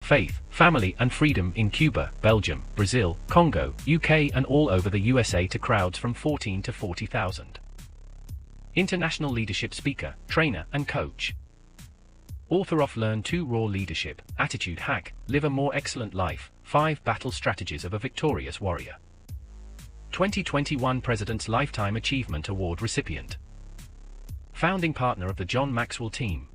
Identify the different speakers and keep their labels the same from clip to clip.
Speaker 1: faith, family and freedom in Cuba, Belgium, Brazil, Congo, UK and all over the USA to crowds from 14 to 40,000. International leadership speaker, trainer and coach. Author of Learn to Raw Leadership, Attitude Hack, Live a More Excellent Life, 5 Battle Strategies of a Victorious Warrior. 2021 President's Lifetime Achievement Award recipient. Founding partner of the John Maxwell team.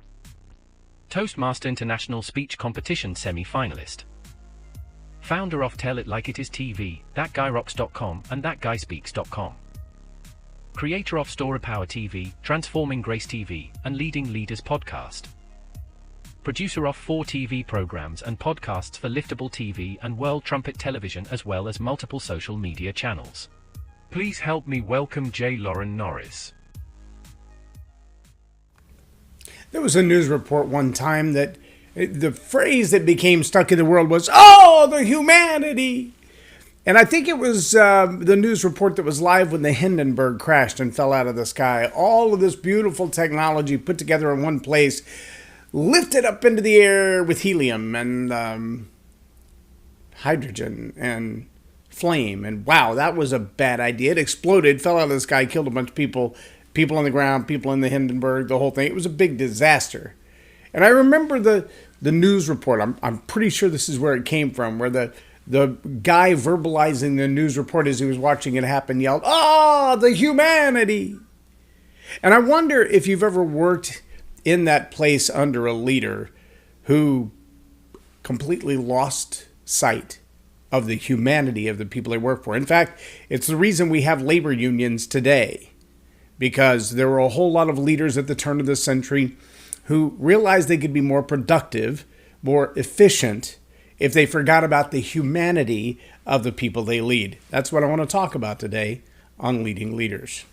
Speaker 1: Toastmaster International Speech Competition semi-finalist. Founder of Tell It Like It Is TV, ThatGuyRocks.com and ThatGuySpeaks.com. Creator of Story Power TV, Transforming Grace TV, and Leading Leaders Podcast. Producer of 4 TV programs and podcasts for Liftable TV and World Trumpet Television as well as multiple social media channels. Please help me welcome J Loren Norris.
Speaker 2: There was a news report one time that the phrase that became stuck in the world was, "Oh, the humanity!" And I think it was the news report that was live when the Hindenburg crashed and fell out of the sky. All of this beautiful technology put together in one place, lifted up into the air with helium and hydrogen and flame. And wow, that was a bad idea. It exploded, fell out of the sky, killed a bunch of people on the ground, people in the Hindenburg, the whole thing. It was a big disaster. And I remember the news report. I'm pretty sure this is where it came from, where the guy verbalizing the news report as he was watching it happen yelled, "Ah, the humanity!" And I wonder if you've ever worked in that place under a leader who completely lost sight of the humanity of the people they work for. In fact, it's the reason we have labor unions today, because there were a whole lot of leaders at the turn of the century who realized they could be more productive, more efficient, if they forgot about the humanity of the people they lead. That's what I want to talk about today on Leading Leaders.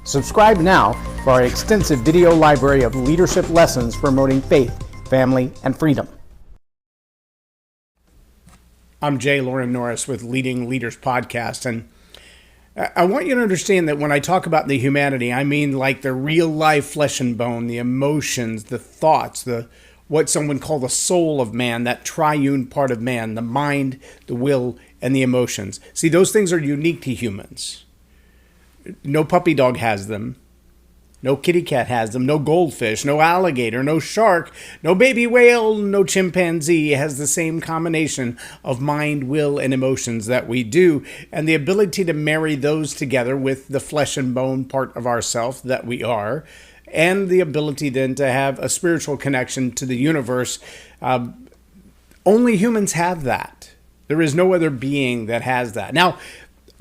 Speaker 3: Subscribe now for our extensive video library of leadership lessons promoting faith, family, and freedom.
Speaker 2: I'm J Loren Norris with Leading Leaders Podcast, and I want you to understand that when I talk about the humanity, I mean like the real life flesh and bone, the emotions, the thoughts, what someone call the soul of man, that triune part of man, the mind, the will, and the emotions. See, those things are unique to humans. No puppy dog has them. No kitty cat has them. No goldfish, no alligator, no shark, no baby whale, no chimpanzee has the same combination of mind, will, and emotions that we do. And the ability to marry those together with the flesh and bone part of ourself that we are, and the ability then to have a spiritual connection to the universe. Only humans have that. There is no other being that has that. Now,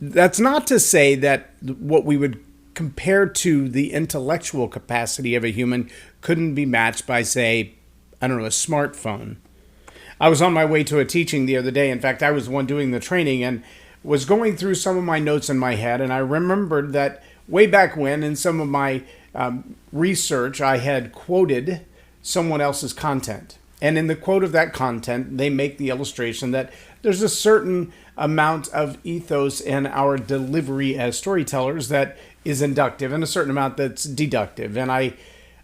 Speaker 2: that's not to say that what we would compare to the intellectual capacity of a human couldn't be matched by, say, a smartphone. I was on my way to a teaching the other day. In fact, I was the one doing the training and was going through some of my notes in my head. And I remembered that way back when in some of my research, I had quoted someone else's content. And in the quote of that content, they make the illustration that there's a certain amount of ethos in our delivery as storytellers that is inductive and a certain amount that's deductive. And I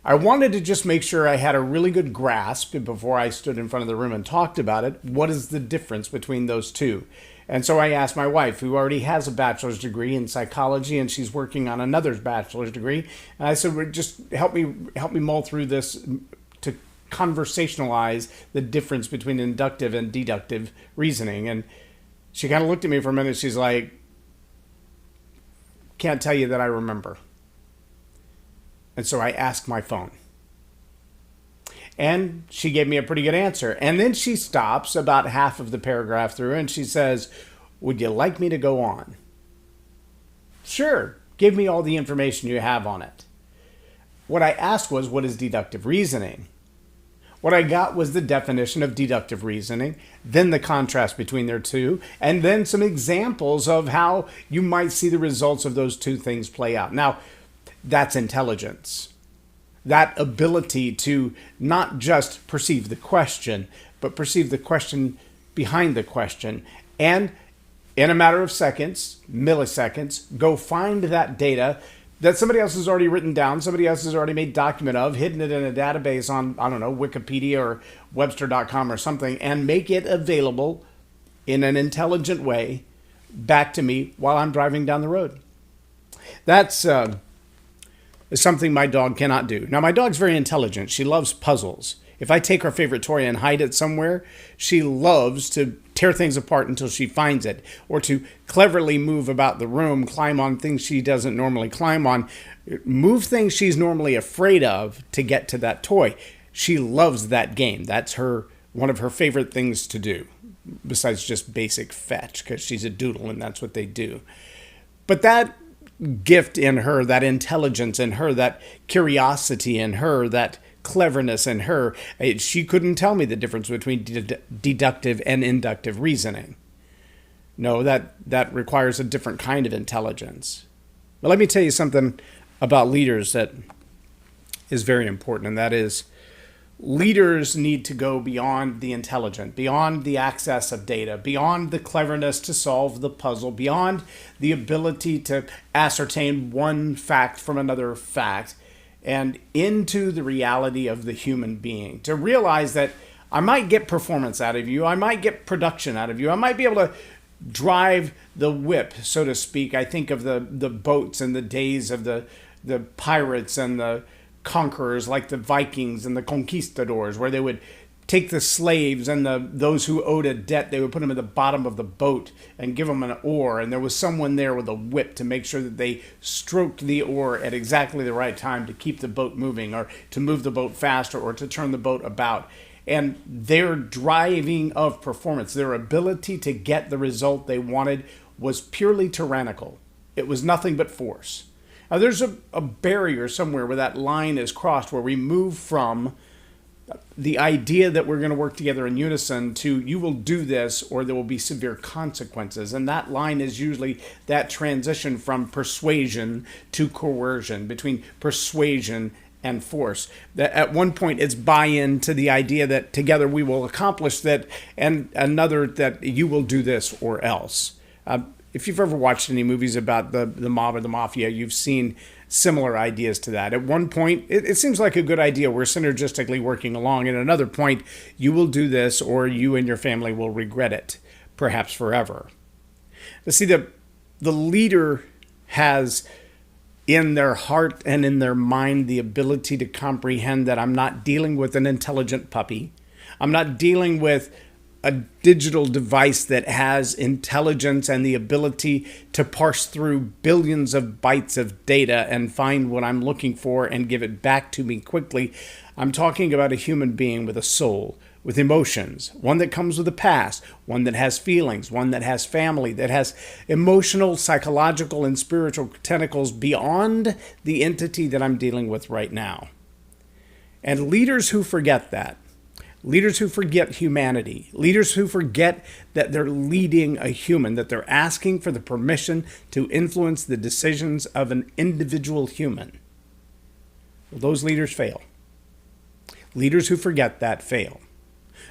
Speaker 2: wanted to just make sure I had a really good grasp before I stood in front of the room and talked about it. What is the difference between those two? And so I asked my wife, who already has a bachelor's degree in psychology, and she's working on another bachelor's degree. And I said, well, just help me mull through this to conversationalize the difference between inductive and deductive reasoning. And she kind of looked at me for a minute. She's like, "Can't tell you that I remember." And so I asked my phone. And she gave me a pretty good answer. And then she stops about half of the paragraph through and she says, "Would you like me to go on?" "Sure, give me all the information you have on it." What I asked was, what is deductive reasoning? What I got was the definition of deductive reasoning, then the contrast between their two, and then some examples of how you might see the results of those two things play out. Now, that's intelligence. That ability to not just perceive the question, but perceive the question behind the question. And in a matter of seconds, milliseconds, go find that data, that somebody else has already written down, somebody else has already made document of, hidden it in a database on, I don't know, Wikipedia or Webster.com or something, and make it available in an intelligent way back to me while I'm driving down the road. That's something my dog cannot do. Now, my dog's very intelligent. She loves puzzles. If I take her favorite toy and hide it somewhere, she loves to tear things apart until she finds it, or to cleverly move about the room, climb on things she doesn't normally climb on, move things she's normally afraid of to get to that toy. She loves that game. That's one of her favorite things to do, besides just basic fetch, because she's a doodle and that's what they do. But that gift in her, that intelligence in her, that curiosity in her, that cleverness in her, she couldn't tell me the difference between deductive and inductive reasoning. No, that requires a different kind of intelligence. But let me tell you something about leaders that is very important, and that is leaders need to go beyond the intelligent, beyond the access of data, beyond the cleverness to solve the puzzle, beyond the ability to ascertain one fact from another fact, and into the reality of the human being. To realize that I might get performance out of you, I might get production out of you, I might be able to drive the whip, so to speak. I think of the boats and the days of the pirates and the conquerors, like the Vikings and the conquistadors, where they would take the slaves and those who owed a debt, they would put them at the bottom of the boat and give them an oar, and there was someone there with a whip to make sure that they stroked the oar at exactly the right time to keep the boat moving, or to move the boat faster, or to turn the boat about. And their driving of performance, their ability to get the result they wanted, was purely tyrannical. It was nothing but force. Now, there's a barrier somewhere where that line is crossed, where we move from the idea that we're going to work together in unison to you will do this or there will be severe consequences. And that line is usually that transition from persuasion to coercion, between persuasion and force. That at one point it's buy-in to the idea that together we will accomplish that, and another that you will do this or else. If you've ever watched any movies about the mob or the mafia, you've seen similar ideas to that. At one point, it seems like a good idea. We're synergistically working along. At another point, you will do this or you and your family will regret it, perhaps forever. To see, the leader has in their heart and in their mind the ability to comprehend that I'm not dealing with an intelligent puppy. I'm not dealing with a digital device that has intelligence and the ability to parse through billions of bytes of data and find what I'm looking for and give it back to me quickly. I'm talking about a human being with a soul, with emotions, one that comes with a past, one that has feelings, one that has family, that has emotional, psychological, and spiritual tentacles beyond the entity that I'm dealing with right now. And leaders who forget that, leaders who forget humanity, leaders who forget that they're leading a human, that they're asking for the permission to influence the decisions of an individual human, well, those leaders fail. Leaders who forget that fail.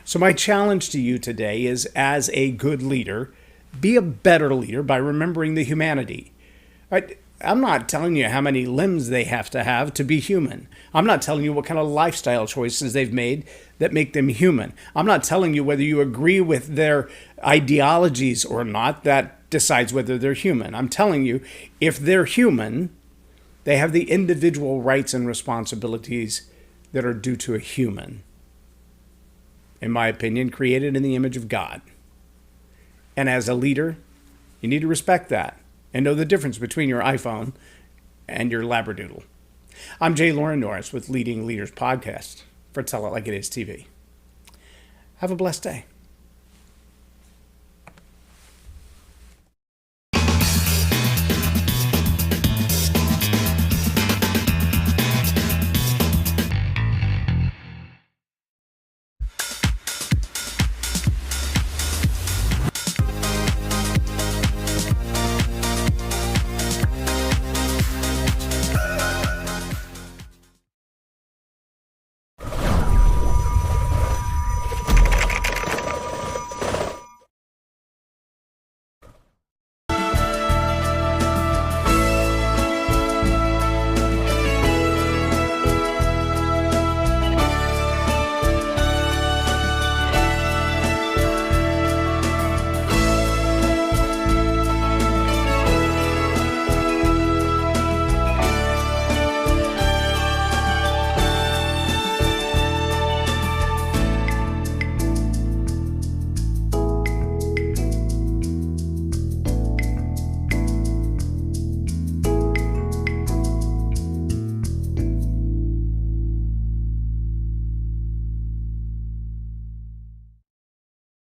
Speaker 2: So my challenge to you today is, as a good leader, be a better leader by remembering the humanity. I'm not telling you how many limbs they have to be human. I'm not telling you what kind of lifestyle choices they've made that make them human. I'm not telling you whether you agree with their ideologies or not. That decides whether they're human. I'm telling you, if they're human, they have the individual rights and responsibilities that are due to a human. In my opinion, created in the image of God. And as a leader, you need to respect that and know the difference between your iPhone and your Labradoodle. I'm J Loren Norris with Leading Leaders Podcast for Tell It Like It Is TV. Have a blessed day.